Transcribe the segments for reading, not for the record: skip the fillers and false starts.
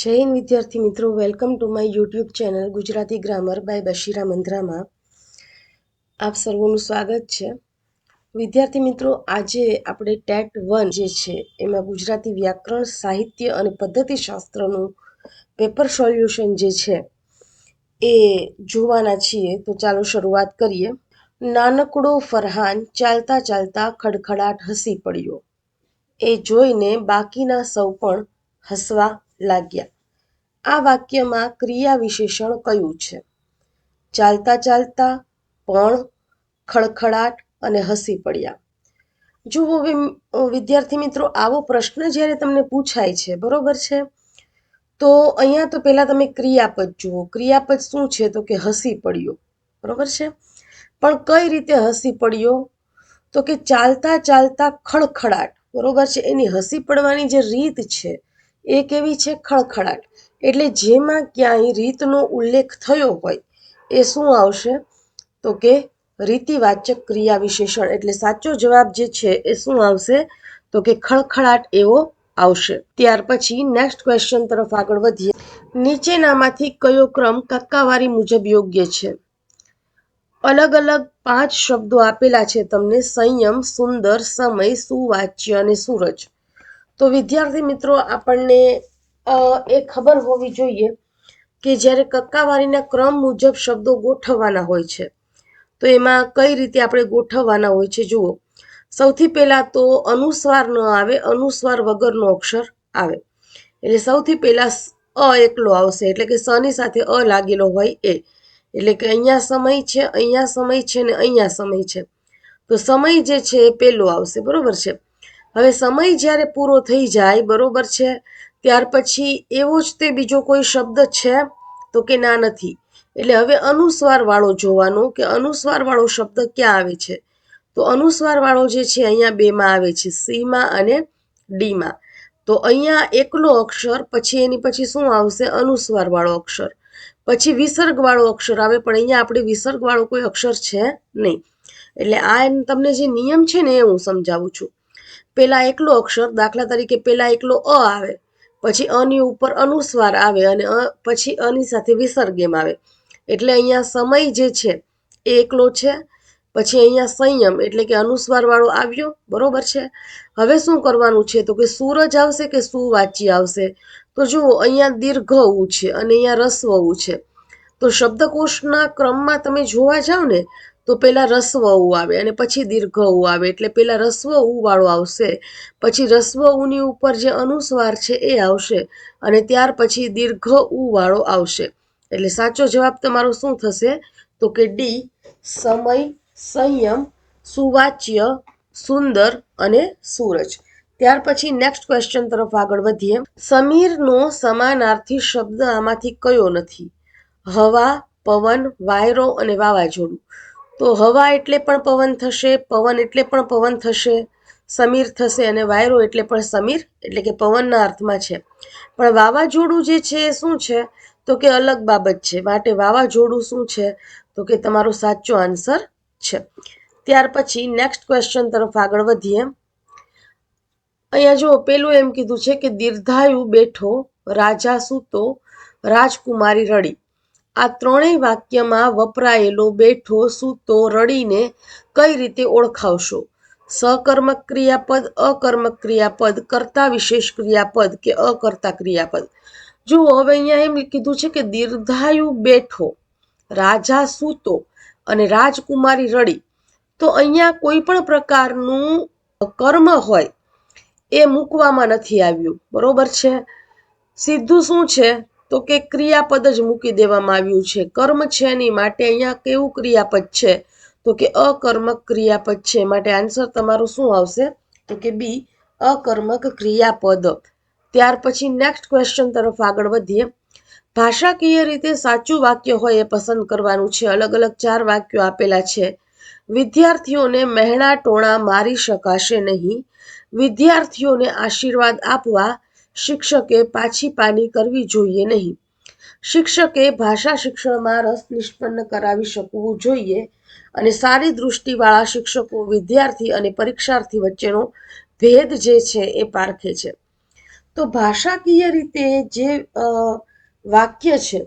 જય હિન્દ વિદ્યાર્થી મિત્રો, welcome to my YouTube channel Gujarati grammar by Bashira મંદ્રામાં આપ સર્વનું સ્વાગત છે. વિદ્યાર્થી મિત્રો, આજે આપણે ટેટ 1 જે છે એમાં ગુજરાતી વ્યાકરણ, સાહિત્ય અને પદ્ધતિશાસ્ત્રનું પેપર સોલ્યુશન જે છે એ જોવાના છીએ. તો ચાલો શરૂઆત કરીએ. નાનકડો ફરહાન ચાલતા ચાલતા ખડખડાટ હસી પડ્યો. એ જોઈને બાકીના સૌ પણ હસવા લાગ્યા. આ વાક્યમાં ક્રિયા વિશેષણ કયું છે? ચાલતા ચાલતા, પણ, ખડખડાટ અને હસી પડ્યા. જો હવે વિદ્યાર્થી મિત્રો, આવો પ્રશ્ન જ્યારે તમને પૂછાય છે, બરોબર છે, તો અહીંયા તો પહેલા તમે ક્રિયાપદ જુઓ. ક્રિયાપદ શું છે? તો કે હસી પડ્યો, બરોબર છે. પણ કઈ રીતે હસી પડ્યો? તો કે ચાલતા ચાલતા ખડખડાટ, બરોબર છે. એની હસી પડવાની જે રીત છે એ કેવી છે? ખડખડાટ. એટલે જેમાં ક્યાંય રીતનો ઉલ્લેખ થયો હોય એ શું આવશે? તો કે રીતિવાચક ક્રિયા વિશેષણ. એટલે સાચો જવાબ જે છે એ શું આવશે? તો કે ખડખડાટ એવો આવશે. ત્યાર પછી નેક્સ્ટ ક્વેશ્ચન તરફ આગળ વધીએ. નીચેનામાંથી કયો ક્રમ ટકાવારી મુજબ યોગ્ય છે? અલગ અલગ 5 શબ્દો આપેલા છે તમને: સંયમ, સુંદર, સમય, સુવાચ્ય અને સૂરજ. તો વિદ્યાર્થી મિત્રો, આપણને એ ખબર હોવી જોઈએ કે જ્યારે ટકાવારીના ક્રમ મુજબ શબ્દો ગોઠવવાના હોય છે તો એમાં કઈ રીતે આપણે ગોઠવવાના હોય છે. જુઓ, સૌથી પહેલા તો અનુસ્વાર ન આવે, અનુસ્વાર વગરનો અક્ષર આવે. એટલે સૌથી પહેલા એકલો આવશે, એટલે કે સની સાથે લાગેલો હોય એ. એટલે કે અહીંયા સમય છે, અહીંયા સમય છે ને અહીંયા સમય છે. તો સમય જે છે એ પહેલો આવશે, બરોબર છે. હવે સમય જ્યારે પૂરો થઈ જાય, બરોબર છે, ત્યાર પછી એવો જ તે બીજો કોઈ શબ્દ છે? તો કે ના, નથી. એટલે હવે અનુસ્વાર વાળો જોવાનો કે અનુસ્વાર વાળો શબ્દ ક્યાં આવે છે. તો અનુસ્વાર વાળો જે છે અહીંયા 2 માં આવે છે, સી માં અને ડી માં. તો અહીંયા એકલો અક્ષર, પછી એની પછી શું આવશે? અનુસ્વાર વાળો અક્ષર, પછી વિસર્ગ વાળો અક્ષર આવે. પણ અહીંયા આપણે વિસર્ગ વાળો કોઈ અક્ષર છે નહીં. એટલે આ તમને જે નિયમ છે ને એ હું સમજાવું છું. પેલા એકલો અક્ષર, દાખલા તરીકે પેલા એકલો આવે, પછી અની ઉપર અનુસ્વાર આવે અને પછી અની સાથે વિસર્ગ એમ આવે. એટલે અહીંયા સમય જે છે એ એકલો છે. પછી અહીંયા સંયમ એટલે કે અનુસ્વાર વાળો આવ્યો, બરોબર છે. હવે શું કરવાનું છે? તો કે સૂરજ આવશે કે સુવાચ્ય આવશે? તો જુઓ, અહીંયા દીર્ઘ ઉ છે અને અહીંયા રસ્વ ઉ છે. તો શબ્દકોશના ક્રમમાં તમે જોવા જાવ ને તો પેલા રસ્વ ઉ આવે અને પછી દીર્ઘ ઉ આવે. એટલે પેલા રસ્વ ઉ વાળો આવશે, પછી રસ્વ ઉની ઉપર જે અનુસ્વાર છે એ આવશે અને ત્યાર પછી દીર્ઘ ઉ વાળો આવશે. એટલે સાચો જવાબ તમારો શું થશે? તો કે ડી, સમય, સંયમ, સુવાચ્ય, સુંદર અને સૂરજ. ત્યાર પછી નેક્સ્ટ ક્વેશ્ચન તરફ આગળ વધીએ. સમીરનો સમાનાર્થી શબ્દ આમાંથી કયો નથી? હવા, પવન, વાયરો અને વાવાઝોડું. તો હવા એટલે પણ પવન થશે, પવન એટલે પણ પવન થશે, સમીર થશે, અને વાયરો એટલે પણ સમીર એટલે કે પવનના અર્થમાં છે. પણ વાવાઝોડું જે છે એ શું છે? તો કે અલગ બાબત છે. માટે વાવાઝોડું શું છે? તો કે તમારો સાચો આન્સર છે. ત્યાર પછી નેક્સ્ટ ક્વેશ્ચન તરફ આગળ વધીએ. અહીંયા જો પેલું એમ કીધું છે કે દીર્ઘાયુ બેઠો, રાજા સૂતો, રાજકુમારી રડી. આ ત્રણેય વાક્યમાં વપરાયેલો બેઠો, સૂતો, રડીને કઈ રીતે ઓળખાવશો? સકર્મક ક્રિયાપદ, અકર્મક ક્રિયાપદ, કર્તા વિશેષ ક્રિયાપદ કે અકર્તા ક્રિયાપદ. જુઓ, હવે અહીંયા એમ કીધું છે કે દીર્ઘાયુ બેઠો, રાજા સૂતો અને રાજકુમારી રડી. તો અહીંયા કોઈ પણ પ્રકારનું કર્મ હોય એ મૂકવામાં નથી આવ્યું, બરોબર છે. સીધું શું છે? તો કે ક્રિયાપદ જ મૂકી દેવામાં આવ્યું છે. કર્મ છે નહીં, માટે અહીંયા કેવું ક્રિયાપદ છે? તો કે અકર્મક ક્રિયાપદ છે. માટે આન્સર તમારો શું આવશે? તો કે બી, અકર્મક ક્રિયાપદ. ત્યાર પછી નેક્સ્ટ ક્વેશ્ચન તરફ આગળ વધીએ. ભાષાકીય રીતે સાચું વાક્ય હોય એ પસંદ કરવાનું છે. અલગ અલગ 4 વાક્યો આપેલા છે. વિદ્યાર્થીઓને મહેણા ટોણા મારી શકાશે નહીં. વિદ્યાર્થીઓને આશીર્વાદ આપવા શિક્ષકે પાછી પાની કરવી જોઈએ નહીં. શિક્ષકે ભાષા શિક્ષણમાં રસ નિષ્પન્ન કરાવી શકવું જોઈએ અને સારી દૃષ્ટિવાળા શિક્ષકો વિદ્યાર્થી અને પરીક્ષાર્થી વચ્ચેનો ભેદ જે છે એ પારખે છે. તો ભાષાકીય રીતે જે વાક્ય છે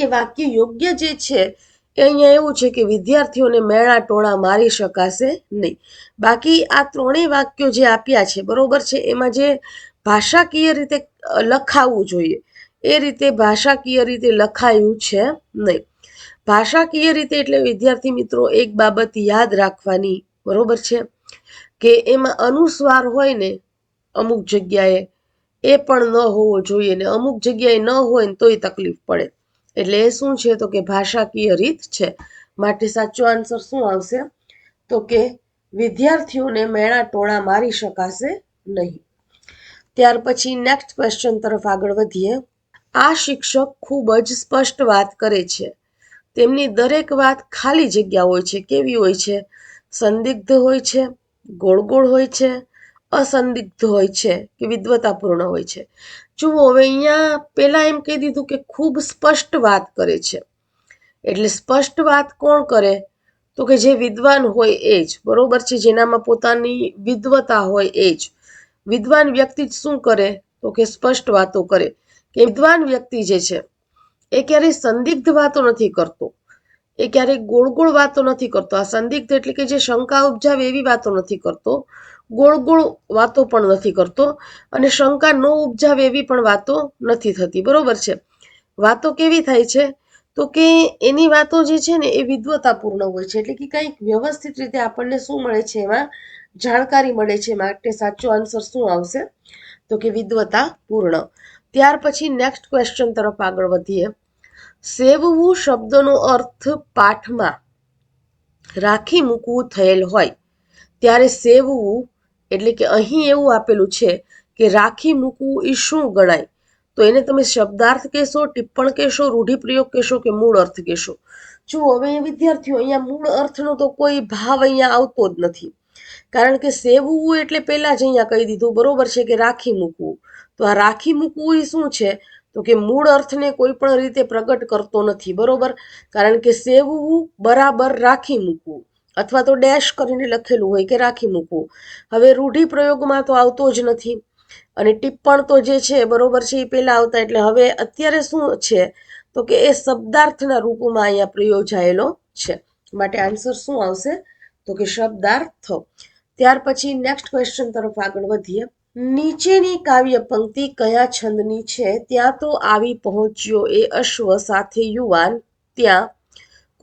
એ વાક્ય યોગ્ય જે છે એ અહીંયા એવું છે કે વિદ્યાર્થીઓને મેળા ટોળા મારી શકાશે નહીં. બાકી આ ત્રણેય વાક્યો જે આપ્યા છે બરોબર છે, એમાં જે ભાષાકીય રીતે લખાવવું જોઈએ એ રીતે ભાષાકીય રીતે લખાયું છે નહીં. ભાષાકીય રીતે એટલે વિદ્યાર્થી મિત્રો એક બાબત યાદ રાખવાની બરોબર છે કે એમાં અનુસ્વાર હોય ને અમુક જગ્યાએ એ પણ ન હોવો જોઈએ, ને અમુક જગ્યાએ ન હોય ને તોય તકલીફ પડે. એટલે એ શું છે તો કે ભાષાકીય રીત છે. માટે સાચો આન્સર શું આવશે તો કે વિદ્યાર્થીઓને મેળા ટોળા મારી શકાશે નહીં. ત્યાર પછી નેક્સ્ટ ક્વેશ્ચન તરફ આગળ વધીએ. આ શિક્ષક ખૂબ જ સ્પષ્ટ વાત કરે છે. તેમની દરેક વાત ખાલી જગ્યા હોય છે. કેવી હોય છે? સંદિગ્ધ હોય છે, ગોળ ગોળ હોય છે, અસંદિગ્ધ હોય છે કે વિદ્વતાપૂર્ણ હોય છે. જુઓ, હવે અહીંયા પહેલા એમ કહી દીધું કે ખૂબ સ્પષ્ટ વાત કરે છે. એટલે સ્પષ્ટ વાત કોણ કરે તો કે જે વિદ્વાન હોય એ જ, બરોબર છે, જેનામાં પોતાની વિદ્વતા હોય એ જ. વિદ્વાન વ્યક્તિ જ શું કરે તો કે સ્પષ્ટ વાતો કરે. કે વિદ્વાન વ્યક્તિ જે છે એ ક્યારેય સંદિગ્ધ વાતો નથી કરતો, એ ક્યારેય ગોળ ગોળ વાતો નથી કરતો. આ સંદિગ્ધ એટલે કે જે શંકા ઉપજાવે એવી વાતો નથી કરતો, ગોળ ગોળ વાતો પણ નથી કરતો, અને શંકા ન ઉપજાવે એવી પણ વાતો નથી થતી. બરોબર છે. વાતો કેવી થાય છે તો કે એની વાતો જે છે ને એ વિદ્વતાપૂર્ણ હોય છે. એટલે કે કંઈક વ્યવસ્થિત રીતે આપણને શું મળે છે, એમાં જાણકારી મળે છે. માટે સાચો આન્સર શું આવશે તો કે વિદ્વતાપૂર્ણ. ત્યાર પછી નેક્સ્ટ ક્વેશ્ચન તરફ આગળ વધીએ. સેવવું શબ્દનો અર્થ પાઠમાં રાખી મૂકવું થયેલ હોય ત્યારે સેવવું એટલે કે અહીં એવું આપેલું છે કે રાખી મૂકવું એ શું ગણાય? તો એને તમે શબ્દાર્થ કહેશો, ટિપ્પણ કહેશો, રૂઢિપ્રયોગ કહેશો કે મૂળ અર્થ કહેશો? જુઓ, હવે વિદ્યાર્થીઓ અહીંયા મૂળ અર્થનો તો કોઈ ભાવ અહીંયા આવતો જ નથી. કારણ કે સેવવું એટલે પહેલા જ અહીંયા કહી દીધું બરોબર છે કે રાખી મૂકવું. તો આ રાખી મૂકવું એ શું છે તો કે મૂળ અર્થને કોઈ પણ રીતે પ્રગટ કરતો નથી. બરોબર. કારણ કે સેવવું બરાબર રાખી મૂકવું, અથવા તો ડેશ કરીને લખેલું હોય કે રાખી મૂકવું. હવે રૂઢિપ્રયોગમાં તો આવતો જ નથી, અને ટિપ્પણ તો જે છે બરોબર છે એ પહેલા આવતા. એટલે હવે અત્યારે શું છે તો કે એ શબ્દાર્થના રૂપમાં અહીંયા પ્રયોજાયેલો છે. માટે આન્સર શું આવશે તો કે શબ્દાર્થ. ત્યાર પછી નેક્સ્ટ ક્વેશ્ચન તરફ આગળ વધીએ. નીચેની કાવ્ય પંક્તિ કયા છંદની છે? ત્યાં તો આવી પહોંચ્યો એ અશ્વ સાથે યુવાન, ત્યાં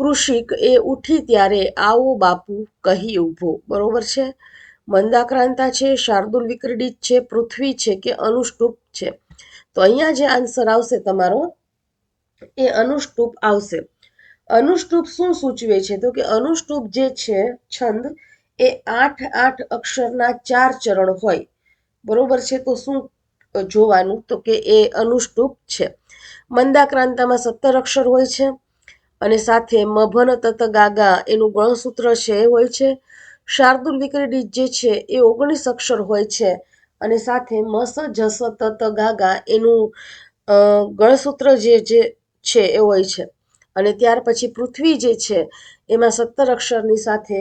કૃષિક એ ઉઠી ત્યારે આવો બાપુ કહી ઊભો. બરોબર છે. મંદાક્રાંતા છે, શાર્દુલ વિક્રીડિત છે, પૃથ્વી છે કે અનુષ્ટુપ છે? તો અહીંયા જે આન્સર આવશે તમારો એ અનુષ્ટુપ આવશે. અનુષ્ટુપ શું સૂચવે છે તો કે અનુષ્ટુપ જે છે છંદ એ 8 અક્ષરના 4 ચરણ હોય. બરોબર છે. તો શું જોવાનું તો કે એ અનુષ્ટુપ છે. મંદાક્રાંતામાં 17 અક્ષર હોય છે, અને સાથે મભન તત ગાગા એનું ગણસૂત્ર છે એ હોય છે. શાર્દુલ વિક્રીડિત જે છે એ 19 અક્ષર હોય છે, અને સાથે મસ જસ તત ગાગા એનું ગણસૂત્ર જે છે એ હોય છે. અને ત્યાર પછી પૃથ્વી જે છે એમાં 17 અક્ષરની સાથે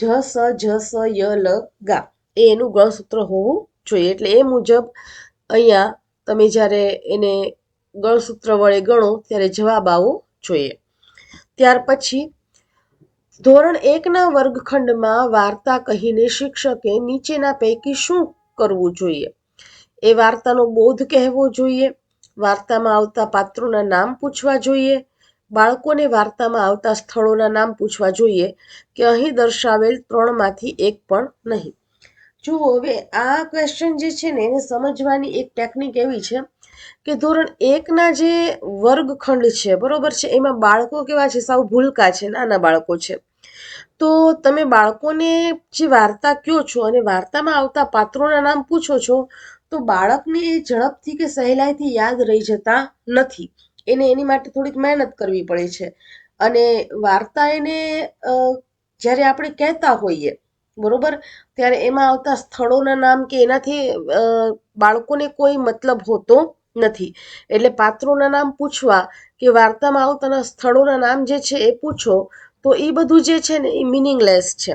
જસ જસ ય લ ગા એ એનું ગણસૂત્ર હોવું જોઈએ. એટલે એ મુજબ અહીંયા તમે જ્યારે એને ગણસૂત્ર વડે ગણો ત્યારે જવાબ આવવો જોઈએ. ત્યાર પછી ધોરણ 1ના વર્ગખંડમાં વાર્તા કહીને શિક્ષકે નીચેના પૈકી શું કરવું જોઈએ? એ વાર્તાનો બોધ કહેવો જોઈએ, વાર્તામાં આવતા પાત્રોના નામ પૂછવા જોઈએ, બાળકોને વાર્તામાં આવતા સ્થળોના નામ પૂછવા જોઈએ, કે અહીં દર્શાવેલ 3માંથી એક પણ નહીં. જુઓ, હવે આ ક્વેશ્ચન જે છે ને એને સમજવાની એક ટેકનિક એવી છે કે ધોરણ 1ના જે વર્ગખંડ છે બરોબર છે, એમાં બાળકો કેવા છે? સાવ ભૂલકા છે, નાના બાળકો છે. તો તમે બાળકોને જે વાર્તા કહો છો અને વાર્તામાં આવતા પાત્રોના નામ પૂછો છો, તો બાળકને એ ઝડપથી કે સહેલાઈથી યાદ રહી જતા નથી. એને એની માટે થોડીક મહેનત કરવી પડે છે. અને વાર્તા એને જ્યારે આપણે કહેતા હોઈએ બરોબર, ત્યારે એમાં આવતા સ્થળોના નામ કે એનાથી બાળકોને કોઈ મતલબ હોતો નથી. એટલે પાત્રોના નામ પૂછવા કે વાર્તામાં આવતા સ્થળોના નામ જે છે એ પૂછો, તો એ બધું જે છે ને એ મિનિંગલેસ છે.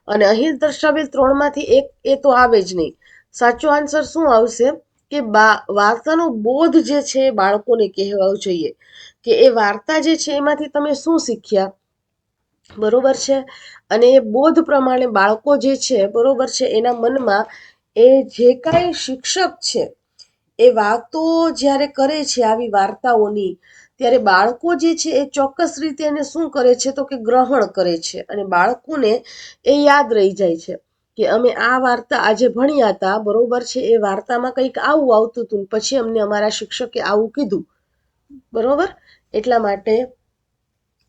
અને અહીં દર્શાવેલ 3માંથી એક એ તો આવે જ નહીં. સાચો આન્સર શું આવશે કે વાર્તાનો બોધ જે છે એ બાળકોને કહેવાવું જોઈએ કે એ વાર્તા જે છે એમાંથી તમે શું શીખ્યા, બરોબર છે. અને એ બોધ પ્રમાણે બાળકો જે છે બરોબર છે એના મનમાં એ જે કાંઈ શિક્ષક છે એ વાતો જ્યારે કરે છે આવી વાર્તાઓની, ત્યારે બાળકો જે છે એ ચોક્કસ રીતે એને શું કરે છે તો કે ગ્રહણ કરે છે અને બાળકોને એ યાદ રહી જાય છે કે અમે આ વાર્તા આજે ભણ્યા હતા, બરોબર છે. એ વાર્તામાં કંઈક આવું આવતું હતું પછી અમને અમારા શિક્ષકે આવું કીધું, બરોબર. એટલા માટે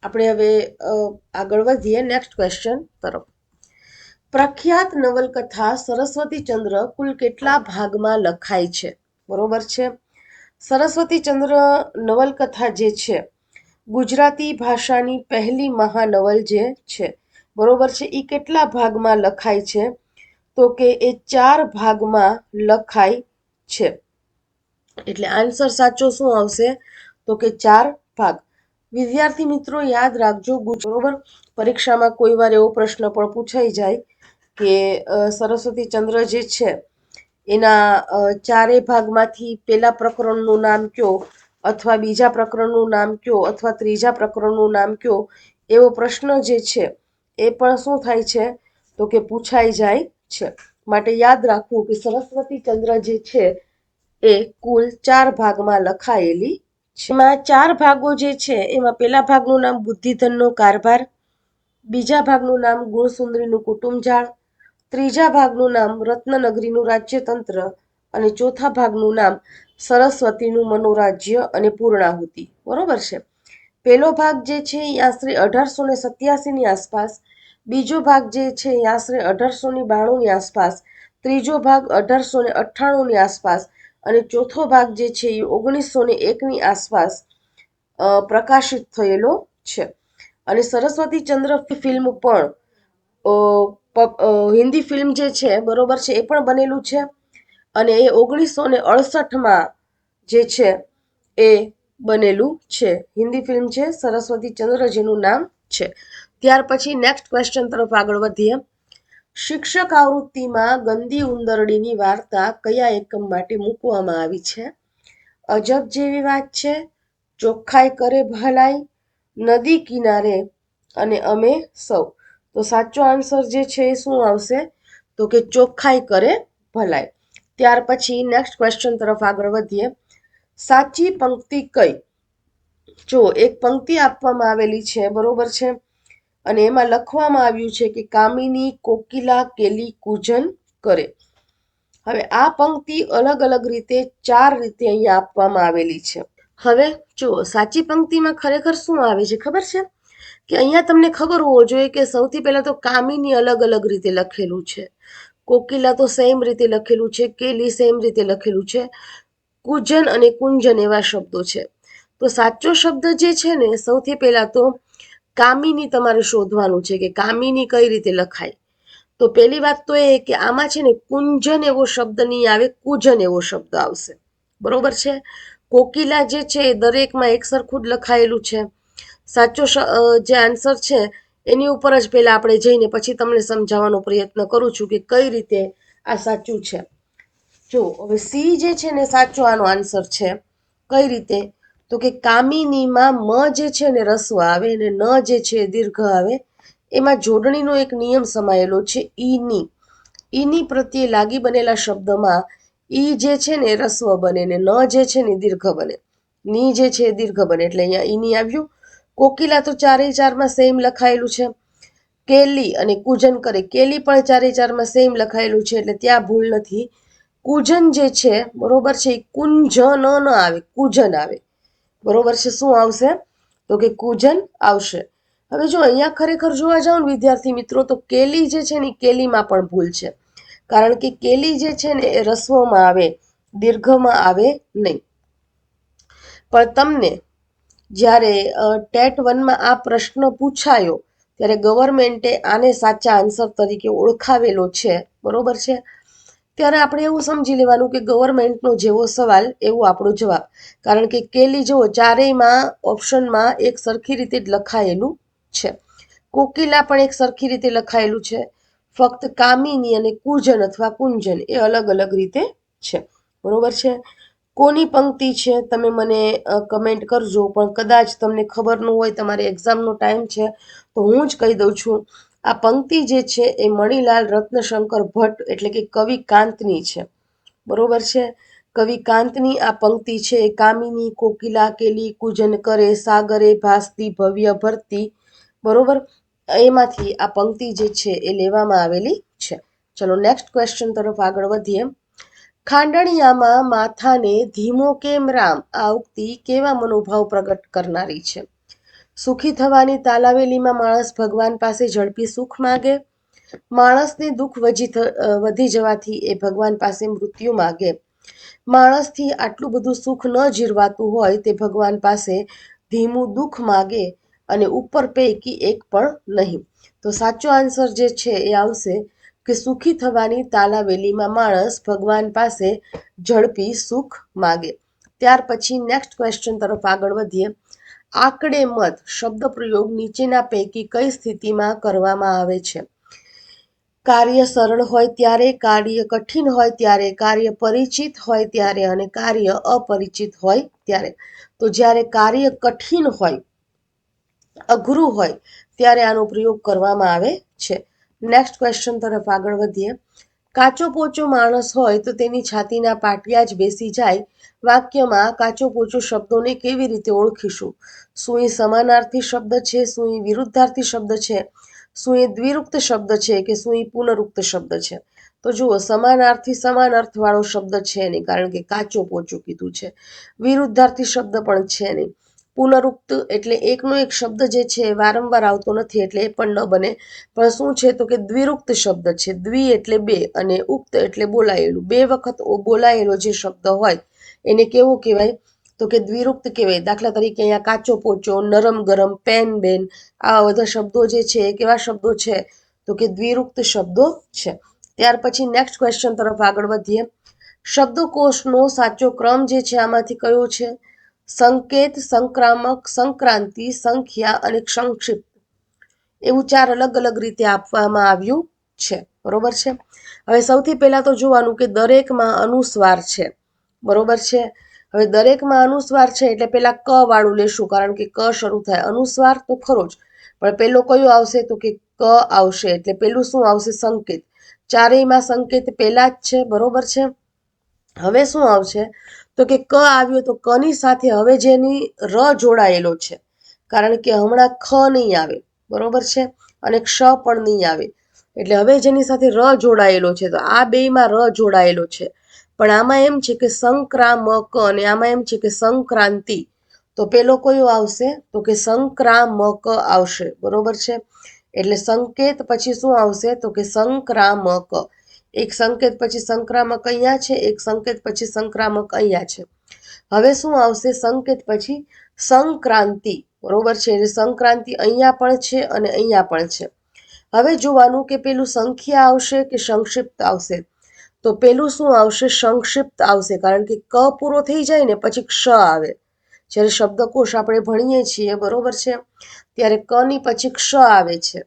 આપણે હવે આગળ વધીએ નેક્સ્ટ ક્વેશ્ચન તરફ. પ્રખ્યાત નવલકથા સરસ્વતીચંદ્ર કુલ કેટલા ભાગમાં લખાય છે? બરોબર છે. સરસ્વતીચંદ્ર નવલકથા જે છે ગુજરાતી ભાષાની પહેલી મહાનવલ જે છે, બરોબર છે, એ કેટલા ભાગમાં લખાય છે? તો કે એ 4 ભાગમાં લખાય છે. એટલે આન્સર સાચો શું આવશે તો કે 4 ભાગ. વિદ્યાર્થી મિત્રો યાદ રાખજો, બરોબર, પરીક્ષામાં કોઈ વાર એવો પ્રશ્ન પણ પૂછાઈ જાય કે સરસ્વતીચંદ્ર જે છે એના 4 ભાગમાંથી પેલા પ્રકરણનું નામ કયો, અથવા બીજા પ્રકરણનું નામ કયો, અથવા ત્રીજા પ્રકરણનું નામ કયો, એવો પ્રશ્ન જે છે એ પણ શું થાય છે તો કે પૂછાઈ જાય છે. માટે યાદ રાખવું કે સરસ્વતીચંદ્ર જે છે એ કુલ 4 ભાગમાં લખાયેલી છે. એમાં 4 ભાગો જે છે એમાં પેલા ભાગનું નામ બુદ્ધિધનનો કારભાર, બીજા ભાગનું નામ ગુણસુંદરીનું કુટુંબજાળ, ત્રીજા ભાગનું નામ રત્નનગરીનું રાજ્યતંત્ર અને ચોથા ભાગનું નામ સરસ્વતીનું મનોરાજ્ય અને પૂર્ણાહુતિ, બરોબર છે. પહેલો ભાગ જે છે એ આશરે 1887ની આસપાસ, બીજો ભાગ જે છે એ આશરે 1892ની આસપાસ, ત્રીજો ભાગ 1898ની આસપાસ અને ચોથો ભાગ જે છે એ 1901ની આસપાસ પ્રકાશિત થયેલો છે. અને સરસ્વતીચંદ્ર ફિલ્મ પણ હિન્દી ફિલ્મ જે છે બરોબર છે એ પણ બનેલું છે અને એ 1968માં જે છે એ બનેલું છે. હિન્દી ફિલ્મ છે સરસ્વતીચંદ્ર જેનું નામ છે. ત્યાર પછી નેક્સ્ટ ક્વેશ્ચન તરફ આગળ વધીએ. શિક્ષક આવૃત્તિમાં ગંદી ઉંદરડીની વાર્તા કયા એકમ માટે મૂકવામાં આવી છે? અજબ જેવી વાત છે, ચોખ્ખાઈ કરે ભલાઈ, નદી કિનારે અને અમે સૌ. તો સાચો આન્સર જે છે એ શું આવશે તો કે ચોખ્ખાઈ કરે ભલાઈ. ત્યાર પછી નેક્સ્ટ ક્વેશ્ચન તરફ આગળ વધીએ. સાચી પંક્તિ કઈ? જો એક પંક્તિ આપવામાં આવેલી છે, બરોબર છે, અને એમાં લખવામાં આવ્યું છે કે કામિની કોકિલા કેલી કૂજન કરે. હવે આ પંક્તિ અલગ અલગ રીતે 4 રીતે અહીંયા આપવામાં આવેલી છે. હવે જો સાચી પંક્તિમાં ખરેખર શું આવે છે ખબર છે કે અહીંયા તમને ખબર હોવો જોઈએ કે સૌથી પહેલા તો કામિની અલગ અલગ રીતે લખેલું છે, કોકિલા તો સેમ રીતે લખેલું છે, કેલી સેમ રીતે લખેલું છે, કુજન અને કુંજન એવા શબ્દો છે. તો સાચો શબ્દ જે છે ને સૌથી પહેલા તો કામિની તમારે શોધવાનું છે કે કામિની કઈ રીતે લખાય. તો પહેલી વાત તો એ કે આમાં છે ને કુંજન એવો શબ્દ નહીં આવે, કુજન એવો શબ્દ આવશે, બરોબર છે. કોકિલા જે છે એ દરેકમાં એક સરખું જ લખાયેલું છે. સાચો જે આન્સર છે એની ઉપર જ પહેલા આપણે જઈને પછી તમને સમજાવવાનો પ્રયત્ન કરું છું કે કઈ રીતે આ સાચું છે. જો હવે સી જે છે ને સાચો આનો આન્સર છે. કઈ રીતે તો કે કામિનીમાં મ જે છે ને રસ્વ આવે અને ન જે છે દીર્ઘ આવે. એમાં જોડણીનો એક નિયમ સમાયેલો છે ઈની. ઈની પ્રત્યે લાગી બનેલા શબ્દમાં ઈ જે છે ને રસ્વ બને ને ન જે છે ને દીર્ઘ બને, ની જે છે દીર્ઘ બને, એટલે અહીંયા ઈની આવ્યું. કોકિલા તો 4/4માં સેમ લખાયેલું છે. કેલી અને કુજન કરે, કેલી પણ 4/4માં સેમ લખાયેલું છે એટલે ત્યાં ભૂલ નથી. કુજન જે છે બરોબર છે એ કુંજન ન આવે, કુજન આવે, બરોબર છે. શું આવશે તો કે કુજન આવશે. હવે જો અહીંયા ખરેખર જોવા જાવ ને વિદ્યાર્થી મિત્રો તો કેલી જે છે ને કેલીમાં પણ ભૂલ છે, કારણ કે કેલી જે છે ને એ રસ્વમાં આવે, દીર્ઘમાં આવે નહીં. પણ તમને જ્યારે ટેટ 1માં આ પ્રશ્ન પૂછાયો ત્યારે ગવર્મેન્ટે આને સાચા આન્સર તરીકે ઓળખાવેલો છે, બરોબર છે. ત્યારે આપણે એવું સમજી લેવાનું કે ગવર્મેન્ટનો જેવો સવાલ એવો આપણો જવાબ, કારણ કે કેલી જુઓ 4માં ઓપ્શનમાં એક સરખી રીતે જ લખાયેલું છે. કોકિલા પણ એક સરખી રીતે લખાયેલું છે. ફક્ત કામિની અને કુજન અથવા કુંજન એ અલગ અલગ રીતે છે. બરોબર છે. કોની પંક્તિ છે તમે મને કમેન્ટ કરજો, પણ કદાચ તમને ખબર ન હોય, તમારે એક્ઝામનો ટાઈમ છે તો હું જ કહી દઉં છું. આ પંક્તિ જે છે એ મણિલાલ રત્નશંકર ભટ્ટ એટલે કે કવિ કાંતની છે. બરોબર છે. કવિ કાંતની આ પંક્તિ છે. કામિની કોકિલા કેલી કુજન કરે સાગરે ભાસતી ભવ્ય ભરતી. બરોબર, એમાંથી આ પંક્તિ જે છે એ લેવામાં આવેલી છે. ચલો નેક્સ્ટ ક્વેશ્ચન તરફ આગળ વધીએ. ખાંડણિયામાં માથાને ધીમો કેમ રામ આ ઉક્તિ કેવા મનોભાવ પ્રગટ કરનારી છે? સુખી થવાની તાલાવેલીમાં માણસ ભગવાન પાસે ઝડપી સુખ માગે. માણસને દુઃખ વધી જવાથી એ ભગવાન પાસે મૃત્યુ માગે. માણસથી આટલું બધું સુખ ન જીરવાતું હોય તે ભગવાન પાસે ધીમું દુઃખ માગે, અને ઉપર પૈકી એક પણ નહીં. તો સાચો આન્સર જે છે એ આવશે કે સુખી થવાની તાલાવેલીમાં માણસ ભગવાન પાસે ઝડપી સુખ માગે. ત્યાર પછી નેક્સ્ટ ક્વેશ્ચન તરફ આગળ વધીએ. આકડે મત શબ્દ પ્રયોગ નીચેના પૈકી કઈ સ્થિતિમાં કરવામાં આવે છે? કાર્ય સરળ હોય ત્યારે, કાર્ય કઠિન હોય ત્યારે, કાર્ય પરિચિત હોય ત્યારે અને કાર્ય અપરિચિત હોય ત્યારે. તો જ્યારે કાર્ય કઠિન હોય, અઘરું હોય ત્યારે આનો પ્રયોગ કરવામાં આવે છે. નેક્સ્ટ ક્વેશ્ચન તરફ આગળ વધીએ. કાચો પોચો માણસ હોય તો તેની છાતીના પાટિયા જ બેસી જાય. વાક્યમાં કાચો પોચો શબ્દોને કેવી રીતે ઓળખીશું? શું એ સમાનાર્થી શબ્દ છે? શું એ વિરુદ્ધાર્થી શબ્દ છે? શું એ દ્વિરુક્ત શબ્દ છે કે શું એ પુનરુક્ત શબ્દ છે? તો જુઓ, સમાનાર્થી સમાન અર્થવાળો શબ્દ છે નહીં, કારણ કે કાચો પોચો કીધું છે. વિરુદ્ધાર્થી શબ્દ પણ છે નહીં. પુનરુક્ત એટલે એકનો એક શબ્દ જે છે વારંવાર આવતો નથી, એટલે એ પણ ન બને. પણ શું છે તો કે દ્વિરુક્ત શબ્દ છે. દ્વિ એટલે બે અને ઉક્ત એટલે બોલાયેલું. બે વખત બોલાયેલો જે શબ્દ હોય એને કેવો કહેવાય તો કે દ્વિરુક્ત કહેવાય. દાખલા તરીકે અહીંયા કાચો પોચો, નરમ ગરમ, પેન બેન, આવા બધા શબ્દો જે છે એ કેવા શબ્દો છે તો કે દ્વિરુક્ત શબ્દો છે. ત્યાર પછી નેક્સ્ટ ક્વેશ્ચન તરફ આગળ વધીએ. શબ્દકોશનો સાચો ક્રમ જે છે આમાંથી કયો છે? સંકેત, સંક્રામક, સંક્રાંતિ, સંખ્યા અને સંક્ષિપ્ત. એવું 4 અલગ અલગ રીતે આપવામાં આવ્યું છે. બરોબર છે. હવે સૌથી પહેલા તો જોવાનું કે દરેકમાં અનુસ્વાર છે. બરોબર છે. હવે દરેકમાં અનુસ્વાર છે એટલે પેલા ક વાળું લેશું, કારણ કે ક શરૂ થાય. અનુસ્વાર તો ખરો જ, પણ પેલો કયો આવશે તો કે ક આવશે. એટલે પેલું શું આવશે? સંકેત. ચારેયમાં સંકેત પેલા જ છે. બરોબર છે. હવે શું આવશે તો કે ક આવ્યો તો ક ની સાથે હવે જેની ર જોડાયેલો છે, કારણ કે હમણાં ખ નહીં આવે. બરોબર છે. અને ક્ષ પણ નહીં આવે. એટલે હવે જેની સાથે ર જોડાયેલો છે, તો આ બેયમાં ર જોડાયેલો છે. પણ આમાં એમ છે કે સંક્રામક અને આમાં એમ છે કે સંક્રાંતિ. તો પેલો કયો આવશે તો કે સંક્રામક આવશે. બરોબર છે. એટલે સંકેત પછી શું આવશે તો કે સંક્રામક. એક સંકેત પછી સંક્રામક અહીંયા છે, એક સંકેત પછી સંક્રામક અહીંયા છે. હવે શું આવશે? સંકેત પછી સંક્રાંતિ. બરોબર છે. એટલે સંક્રાંતિ અહીંયા પણ છે અને અહીંયા પણ છે. હવે જોવાનું કે પેલું સંખ્યા આવશે કે સંક્ષિપ્ત આવશે. તો પેલું શું આવશે? સંક્ષિપ્ત આવશે, કારણ કે ક પૂરો થઈ જાય ને પછી ક્ષ આવે. જ્યારે શબ્દકોશ આપણે ભણીએ છીએ, બરોબર છે, ત્યારે ક ની પછી ક્ષ આવે છે.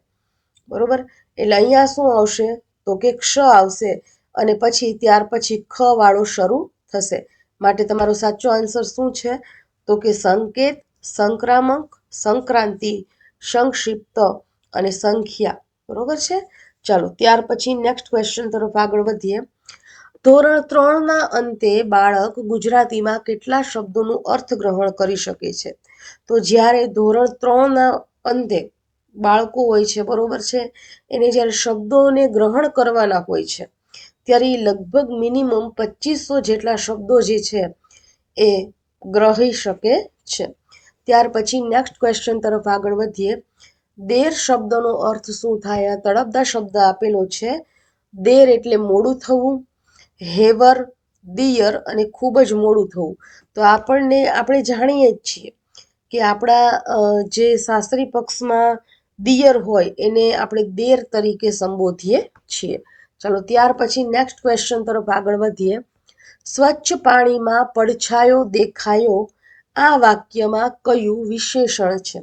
બરોબર. એટલે અહીંયા શું આવશે તો કે ક્ષ આવશે, અને પછી ત્યાર પછી ખ વાળો શરૂ થશે. માટે તમારો સાચો આન્સર શું છે તો કે સંકેત, સંક્રામક, સંક્રાંતિ, સંક્ષિપ્ત અને સંખ્યા. બરોબર છે. ચાલો ત્યાર પછી નેક્સ્ટ ક્વેશ્ચન તરફ આગળ વધીએ. ધોરણ 3ના અંતે બાળક ગુજરાતીમાં કેટલા શબ્દોનું અર્થગ્રહણ કરી શકે છે? તો જ્યારે ધોરણ 3ના અંતે બાળકો હોય છે, બરોબર છે, એને જ્યારે શબ્દોને ગ્રહણ કરવાના હોય છે ત્યારે લગભગ મિનિમમ 2500 જેટલા શબ્દો જે છે એ ગ્રહી શકે છે. ત્યાર પછી નેક્સ્ટ ક્વેશ્ચન તરફ આગળ વધીએ. દેર શબ્દનો અર્થ શું થાય? તળપદા શબ્દ આપેલો છે. દેર એટલે મોડું થવું, હેવર, દિયર અને ખૂબ જ મોડું થવું. તો આપણે જાણીએ જ છીએ કે આપણા જે સાસરી પક્ષમાં દિયર હોય એને આપણે દેર તરીકે સંબોધીએ છીએ. ચાલો ત્યાર પછી નેક્સ્ટ ક્વેશ્ચન તરફ આગળ વધીએ. સ્વચ્છ પાણીમાં પડછાયો દેખાયો આ વાક્યમાં કયું વિશેષણ છે?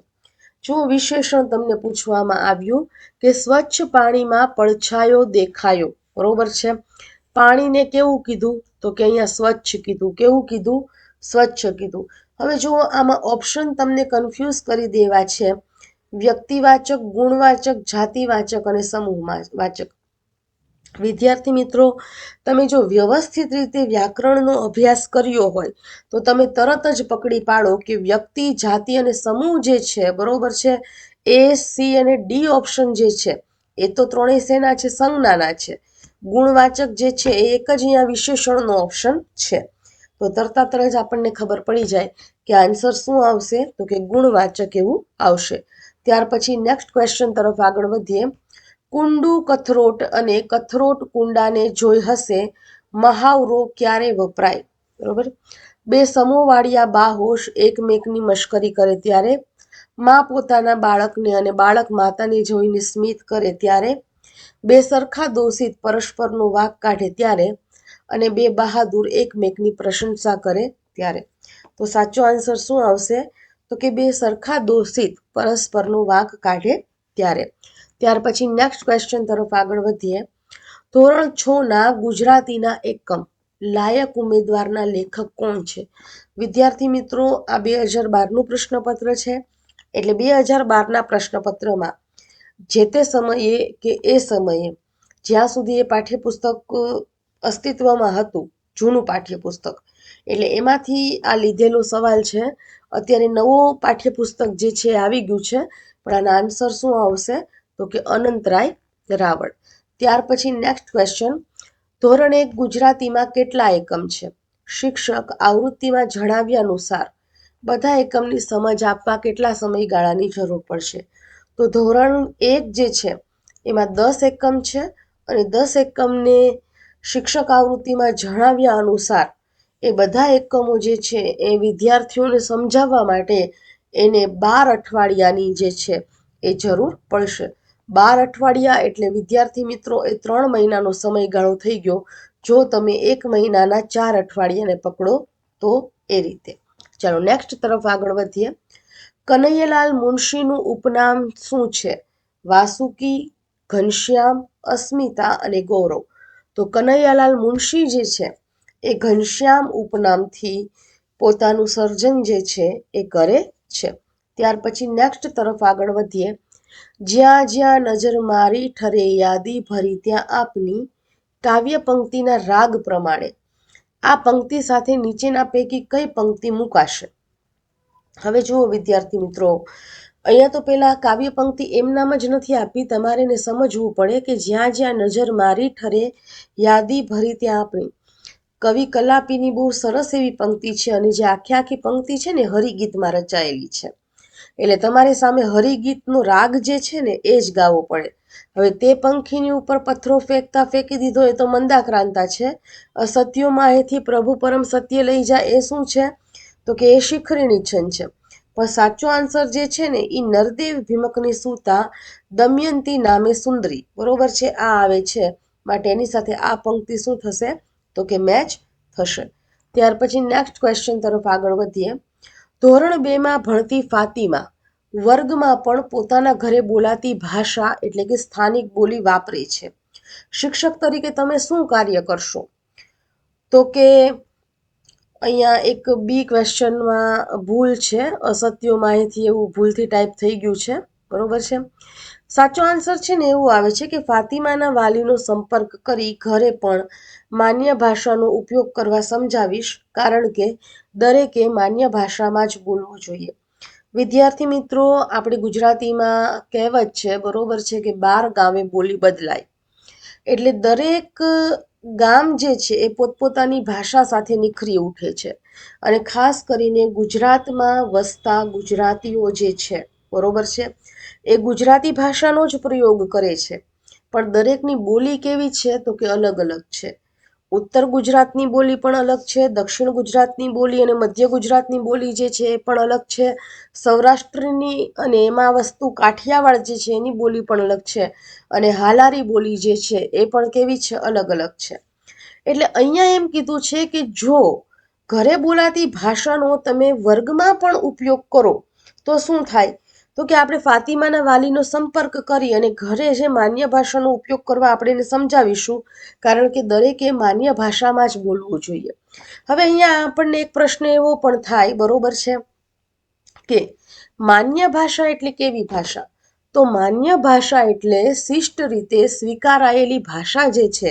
જો વિશેષણ તમને પૂછવામાં આવ્યું કે સ્વચ્છ પાણીમાં પડછાયો દેખાયો, બરોબર છે. પાણીને કેવું કીધું તો કે અહીંયા સ્વચ્છ કીધું. કેવું કીધું? સ્વચ્છ કીધું. હવે જુઓ, આમાં ઓપ્શન તમને કન્ફ્યુઝ કરી દેવા છે. વ્યક્તિવાચક, ગુણવાચક, જાતિવાચક અને સમૂહવાચક. વિદ્યાર્થી મિત્રો, તમે જો વ્યવસ્થિત રીતે વ્યાકરણનો અભ્યાસ કર્યો હોય તો તમે તરત જ પકડી પાડો કે વ્યક્તિ, જાતિ અને સમૂહ જે છે, બરોબર છે, એ, સી અને ડી ઓપ્શન જે છે એ તો ત્રણેય શેના છે? સંજ્ઞાના છે. ગુણવાચક જે છે એ એક જ અહીંયા વિશેષણનો ઓપ્શન છે. તો તરત જ આપણને ખબર પડી જાય કે આન્સર શું આવશે તો કે ગુણવાચક એવું આવશે. ત્યાર પછી નેક્સ્ટ ક્વેશ્ચન તરફ આગળ વધીએ. કુંડુ કથરોટ અને કથરોટ કુંડાને જોઈ હશે, મહાવરો ક્યારે વપરાય? બરોબર. બે સમૂહવાળિયા બાહોશ એકમેકની મશ્કરી કરે ત્યારે, મા પોતાના બાળકને અને બાળક માતાને જોઈને સ્મિત કરે ત્યારે, બે સરખા દોષિત પરસ્પરનો વાક કાઢે ત્યારે, અને બે બહાદુર એકમેકની પ્રશંસા કરે ત્યારે. તો સાચો આન્સર શું આવશે તો કે બે સરખા દોષિત પરસ્પરનો વાક કાઢે ત્યારે. ત્યાર પછી નેક્સ્ટ ક્વેશ્ચન તરફ આગળ વધીએ. ધોરણ 6 ના ગુજરાતીના એકમ લાયક ઉમેદવારના લેખક કોણ છે? વિદ્યાર્થી મિત્રો, આ 2012નું પ્રશ્નપત્ર છે. એટલે 2012ના પ્રશ્નપત્રમાં જે તે સમયે કે એ સમયે જ્યાં સુધી એ પાઠ્યપુસ્તક અસ્તિત્વમાં હતું, જૂનું પાઠ્યપુસ્તક, એટલે એમાંથી આ લીધેલો સવાલ છે. અત્યારે નવો પાઠ્યપુસ્તક જે છે આવી ગયું છે, પણ આના આન્સર શું આવશે તો કે અનંતરાય રાવળ. ત્યાર પછી નેક્સ્ટ ક્વેશ્ચન. ધોરણ 1 ગુજરાતીમાં કેટલા એકમ છે? શિક્ષક આવૃત્તિમાં જણાવ્યા અનુસાર બધા એકમની સમજ આપવા કેટલા સમયગાળાની જરૂર પડશે? તો ધોરણ 1 જે છે એમાં 10 એકમ છે, અને 10 એકમને શિક્ષક આવૃત્તિમાં જણાવ્યા અનુસાર એ બધા એકમો જે છે એ વિદ્યાર્થીઓને સમજાવવા માટે એને 12 અઠવાડિયાની જે છે એ જરૂર પડશે. 12 અઠવાડિયા એટલે વિદ્યાર્થી મિત્રો એ 3 મહિનાનો સમયગાળો થઈ ગયો, જો તમે 1 મહિનાના 4 અઠવાડિયાને પકડો તો એ રીતે. ચાલો નેક્સ્ટ તરફ આગળ વધીએ. કનૈયાલાલ મુનશીનું ઉપનામ શું છે? વાસુકી, ઘનશ્યામ, અસ્મિતા અને ગૌરવ. તો કનૈયાલાલ મુનશી જે છે એ ઘનશ્યામ ઉપનામથી પોતાનું સર્જન જે છે એ કરે છે. ત્યાર પછી નેક્સ્ટ તરફ આગળ વધીએ. જ્યાં જ્યાં નજર મારી ઠરે યાદી ભરી ત્યાં આપની કાવ્ય પંક્તિના રાગ પ્રમાણે આ પંક્તિ સાથે નીચેના પૈકી કઈ પંક્તિ મુકાશે? હવે જુઓ વિદ્યાર્થી મિત્રો, અહીંયા તો પેલા કાવ્ય પંક્તિ એમનામ જ નથી આપી, તમારે એને સમજવું પડે કે જ્યાં જ્યાં નજર મારી ઠરે યાદી ભરી ત્યાં આપણી. કવિ કલાપીની બહુ સરસ એવી પંક્તિ છે, અને જે આખી પંક્તિ છે ને હરિગીતમાં રચાયેલી છે. એટલે તમારે સામે હરિગીતનો રાગ જે છે ને એ જ ગાવો પડે. હવે તે પંખીની ઉપર પથ્થરો ફેંકતા ફેંકી દીધો એ તો મંદાક્રાંતા છે. અસત્યોમાં અહીંથી પ્રભુ પરમ સત્ય લઈ જાય એ શું છે તો કે એ શિખરીણી છંદ છે. પણ સાચો આન્સર જે છે ને એ નરદેવ ભીમકની સૂતા દમયંતી નામે સુંદરી, બરોબર છે, આ આવે છે. માટે એની સાથે આ પંક્તિ શું થશે તો કે મેચ થશે. ત્યાર પછી નેક્સ્ટ ક્વેશ્ચન તરફ આગળ વધીએ. ધોરણ 2માં ભણતી ફાતિમા વર્ગમાં પણ પોતાના ઘરે બોલાતી ભાષા એટલે કે સ્થાનિક બોલી વાપરે છે. શિક્ષક તરીકે તમે શું કાર્ય કરશો? તો કે અહીંયા એક બી ક્વેશ્ચનમાં ભૂલ છે, અસત્યો માહિતી એવું ભૂલથી ટાઈપ થઈ ગયું છે, બરોબર છે. સાચો આન્સર છે ને એવું આવે છે કે ફાતિમાના વાલીનો સંપર્ક કરી ઘરે પણ માન્ય ભાષાનો ઉપયોગ કરવા સમજાવીશ, કારણ કે દરેકે માન્ય ભાષામાં જ બોલવું જોઈએ. વિદ્યાર્થી મિત્રો, આપણે ગુજરાતીમાં કહેવત છે, બરોબર છે, કે 12 ગામે બોલી બદલાય. એટલે દરેક ગામ જે છે એ પોતપોતાની ભાષા સાથે નિખરી ઉઠે છે, અને ખાસ કરીને ગુજરાતમાં વસતા ગુજરાતીઓ જે છે, બરોબર છે, એ ગુજરાતી ભાષાનો જ પ્રયોગ કરે છે. પણ દરેકની બોલી કેવી છે તો કે અલગ અલગ છે. ઉત્તર ગુજરાતની બોલી પણ અલગ છે, દક્ષિણ ગુજરાતની બોલી અને મધ્ય ગુજરાતની બોલી જે છે એ પણ અલગ છે, સૌરાષ્ટ્રની અને એમાં વસ્તુ કાઠિયાવાડ જે છે એની બોલી પણ અલગ છે, અને હાલારી બોલી જે છે એ પણ કેવી છે? અલગ અલગ છે. એટલે અહીંયા એમ કીધું છે કે જો ઘરે બોલાતી ભાષાનો તમે વર્ગમાં પણ ઉપયોગ કરો તો શું થાય તો કે આપણે ફાતિમાના વાલીનો સંપર્ક કરી અને ઘરે જે માન્ય ભાષાનો ઉપયોગ કરવા આપણે એને સમજાવીશું, કારણ કે દરેકે માન્ય ભાષામાં જ બોલવું જોઈએ. હવે અહીંયા આપણને એક પ્રશ્ન એવો પણ થાય, બરોબર છે, કે માન્ય ભાષા એટલે કેવી ભાષા? તો માન્ય ભાષા એટલે શિષ્ટ રીતે સ્વીકારાયેલી ભાષા જે છે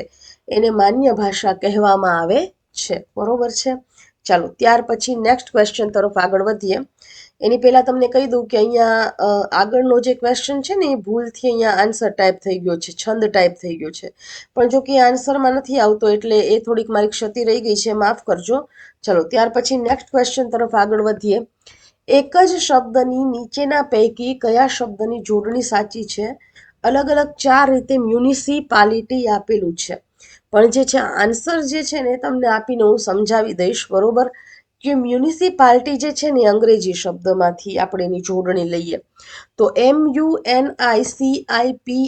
એને માન્ય ભાષા કહેવામાં આવે છે, બરોબર છે. ચાલો ત્યાર પછી નેક્સ્ટ ક્વેશ્ચન તરફ આગળ વધીએ. એની પહેલા તમને કહી દઉં કે અહીંયા આગળનો જે ક્વેશ્ચન છે ને એ ભૂલથી અહીંયા આન્સર ટાઈપ થઈ ગયો છે, છંદ ટાઈપ થઈ ગયો છે, પણ જો કે આન્સરમાં નથી આવતો એટલે એ થોડીક મારી ક્ષતિ રહી ગઈ છે, માફ કરજો. ચલો ત્યાર પછી નેક્સ્ટ ક્વેશ્ચન તરફ આગળ વધીએ. એક જ શબ્દની નીચેના પૈકી કયા શબ્દની જોડણી સાચી છે? અલગ અલગ 4 રીતે મ્યુનિસિપાલિટી આપેલું છે, પણ જે છે આન્સર જે છે ને તમને આપીને હું સમજાવી દઈશ, બરોબર. કે મ્યુનિસિપાલિટી જે છે ને અંગ્રેજી શબ્દમાંથી આપણે એની જોડણી લઈએ તો MUNICIPALITY,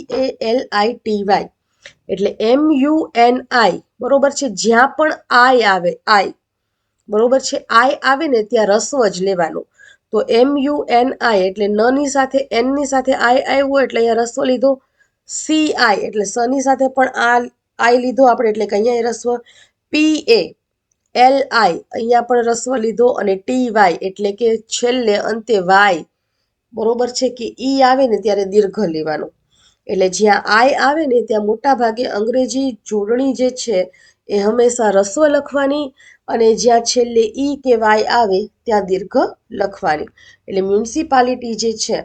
એટલે MUNI, બરોબર છે. જ્યાં પણ આઈ આવે, આઈ, બરોબર છે, આઈ આવે ને ત્યાં રસ્વ જ લેવાનો. તો MUNI એટલે ન ની સાથે એન ની સાથે આઈ આવ્યો એટલે અહીંયા રસ્વ લીધો. CI એટલે સ ની સાથે પણ આઈ લીધો આપણે એટલે કે અહીંયા રસ્વ. PALI અહીંયા પણ રસ્વ લીધો અને TY એટલે કે છેલ્લે અંતે વાય, બરોબર છે, કે ઈ આવે ને ત્યારે દીર્ઘ લેવાનો. એટલે જ્યાં આઈ આવે ને ત્યાં મોટા ભાગે અંગ્રેજી જોડણી જે છે એ હંમેશા રસ્વ લખવાની અને જ્યાં છેલ્લે ઈ કે વાય આવે ત્યાં દીર્ઘ લખવાની. એટલે મ્યુનિસિપાલિટી જે છે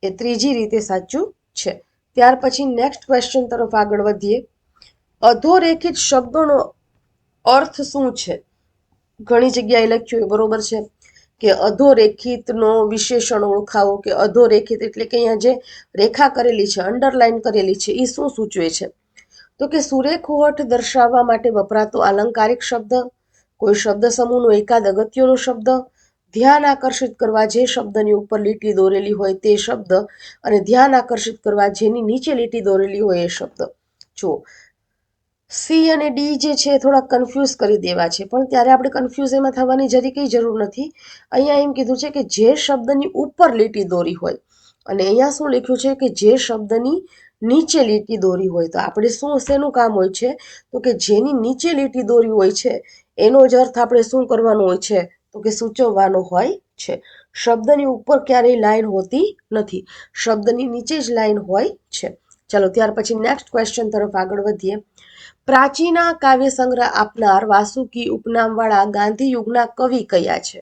એ ત્રીજી રીતે સાચું છે. ત્યાર પછી નેક્સ્ટ ક્વેશ્ચન તરફ આગળ વધીએ. અધોરેખિત શબ્દોનો અર્થ શું છે? ઘણી જગ્યાએ લખ્યું, બરોબર છે, કે અધોરેખિતનો વિશેષણ ઓળખાવો, કે અધોરેખિત એટલે કે અહીંયા જે રેખા કરેલી છે, અંડરલાઈન કરેલી છે, એ શું સૂચવે છે? તો કે સુરેખ હોઠ દર્શાવવા માટે વપરાતો આલંકારિક શબ્દ, કોઈ શબ્દ સમૂહનો એકાદ અગત્યનો શબ્દ, ધ્યાન આકર્ષિત કરવા જે શબ્દની ઉપર લીટી દોરેલી હોય તે શબ્દ, અને ધ્યાન આકર્ષિત કરવા જેની નીચે લીટી દોરેલી હોય એ શબ્દ. જો સી અને ડી જે છે થોડા કન્ફ્યુઝ કરી દેવા છે, પણ ત્યારે આપણે કન્ફ્યુઝ એમાં થવાની જરી કંઈ જરૂર નથી. અહીંયા એમ કીધું છે કે જે શબ્દની ઉપર લીટી દોરી હોય, અને અહીંયા શું લખ્યું છે કે જે શબ્દની નીચે લીટી દોરી હોય. તો આપણે શું શેનું કામ હોય છે? તો કે જેની નીચે લીટી દોરી હોય છે એનો જ અર્થ આપણે શું કરવાનો હોય છે? તો કે સૂચવવાનો હોય છે. શબ્દની ઉપર ક્યારેય લાઈન હોતી નથી, શબ્દની નીચે જ લાઈન હોય છે. ચાલો ત્યાર પછી નેક્સ્ટ ક્વેશ્ચન તરફ આગળ વધીએ. પ્રાચીના કાવ્ય સંગ્રહ આપનાર વાસુકી ઉપનામવાળા ગાંધી યુગના કવિ કયા છે?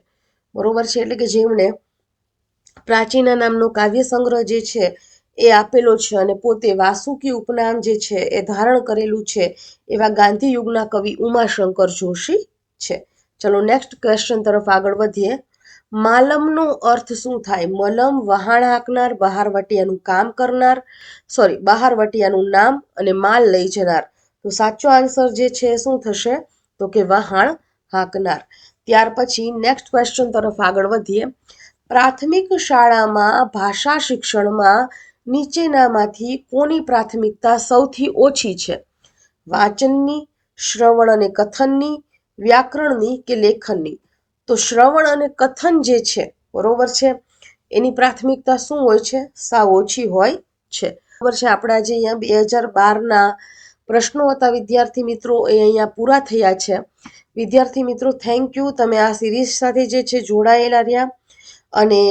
બરોબર છે, એટલે કે જેમણે પ્રાચીના નામનો કાવ્ય સંગ્રહ જે છે એ આપેલો છે અને પોતે વાસુકી ઉપનામ જે છે એ ધારણ કરેલું છે એવા ગાંધી યુગના કવિ ઉમાશંકર જોશી છે. ચલો નેક્સ્ટ ક્વેશ્ચન તરફ આગળ વધીએ. માલમનો અર્થ શું થાય? મલમ વહાણ હાંકનાર, બહારવટિયાનું કામ કરનાર, બહારવટિયાનું નામ અને માલ લઈ જનાર. તો સાચો આન્સર જે છે શું થશે? તો કે વહાણ હાંકનાર. ત્યાર પછી નેક્સ્ટ ક્વેશ્ચન તરફ આગળ વધીએ. પ્રાથમિક શાળામાં ભાષા શિક્ષણમાં નીચેનામાંથી કોની પ્રાથમિકતા સૌથી ઓછી છે? વાંચનની, શ્રવણ અને કથનની, વ્યાકરણની કે લેખનની? તો શ્રવણ અને કથન જે છે, બરોબર છે, એની પ્રાથમિકતા શું હોય છે? સાવ ઓછી હોય છે, બરાબર છે. આપણા જે અહીંયા 2012ના પ્રશ્નો હતા વિદ્યાર્થી મિત્રો એ અહીંયા પૂરા થયા છે. વિદ્યાર્થી મિત્રો થેન્ક યુ, તમે આ સિરીઝ સાથે જે છે જોડાયેલા રહ્યા. અને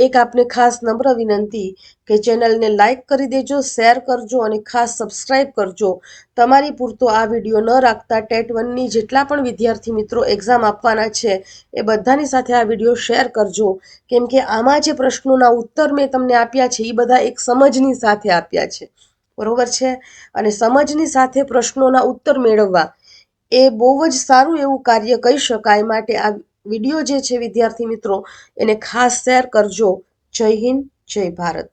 એક આપને ખાસ નમ્ર વિનંતી કે ચેનલને લાઈક કરી દેજો, શેર કરજો અને ખાસ સબસ્ક્રાઈબ કરજો. તમારી પૂરતો આ વિડીયો ન રાખતા ટેટ 1ની જેટલા પણ વિદ્યાર્થી મિત્રો એક્ઝામ આપવાના છે એ બધાની સાથે આ વિડીયો શેર કરજો, કેમ કે આમાં જે પ્રશ્નોના ઉત્તર મેં તમને આપ્યા છે એ બધા એક સમજની સાથે આપ્યા છે, બરોબર છે. અને સમજની સાથે પ્રશ્નોના ઉત્તર મેળવવા એ બહુ જ સારું એવું કાર્ય કહી શકાય. માટે આ વિડીયો જે છે વિદ્યાર્થી મિત્રો એને ખાસ શેર કરજો. જય હિન્દ, જય ભારત.